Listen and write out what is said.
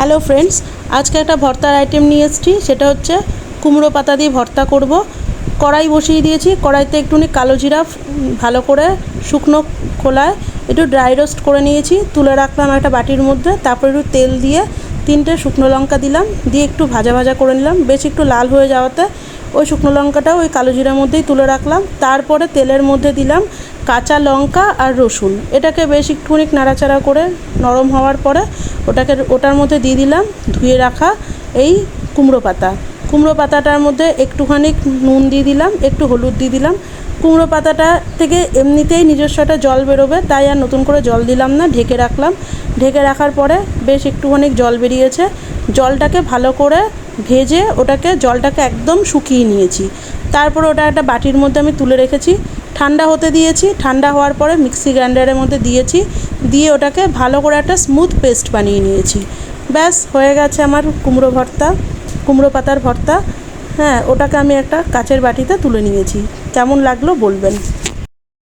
Hello friends, আজকে একটা ভর্তার আইটেম নিয়ে এসেছি। সেটা হচ্ছে কুমড়ো পাতা দিয়ে ভর্তা করব। কড়াই বসিয়ে দিয়েছি। কড়াইতে একটুখানি কালো জিরা ভালো করে শুকনো খোলায় একটু ড্রাই রোস্ট করে নিয়েছি, তুলে রাখলাম একটা বাটির মধ্যে। তারপর একটু তেল দিয়ে 3টে শুকনো লঙ্কা দিলাম, দিয়ে একটু ভাজা ভাজা করে নিলাম। বেশ একটু লাল হয়ে যাওয়াতে ওই শুকনো লঙ্কাটাও ওই কালো জিরার মধ্যেই তুলে রাখলাম। তারপরে তেলের মধ্যে দিলাম কাঁচা লঙ্কা আর রসুন। এটাকে বেশ একটুখানি নাড়াচাড়া করে নরম হওয়ার পরে ওটার মধ্যে দিয়ে দিলাম ধুয়ে রাখা এই কুমড়ো পাতাটার মধ্যে একটুখানি নুন দিয়ে দিলাম, একটু হলুদ দিয়ে দিলাম। কুমড়ো পাতাটা থেকে এমনিতেই নিজস্ব একটা জল বেরোবে, তাই আর নতুন করে জল দিলাম না, ঢেকে রাখলাম। ঢেকে রাখার পরে বেশ একটুখানি জল বেরিয়েছে। জলটাকে ভালো করে ভেজে জলটাকে একদম শুকিয়ে নিয়েছি। তারপর ওটা একটা বাটির মধ্যে আমি তুলে রেখেছি, ঠান্ডা হতে দিয়েছি। ঠান্ডা হওয়ার পরে মিক্সি গ্রাইন্ডারের মধ্যে দিয়েছি, দিয়ে ওটাকে ভালো করে একটা স্মুথ পেস্ট বানিয়ে নিয়েছি। ব্যাস হয়ে গেছে আমার কুমড়ো পাতার ভর্তা। হ্যাঁ, ওটাকে আমি একটা কাচের বাটিতে তুলে নিয়েছি। কেমন লাগলো বলবেন।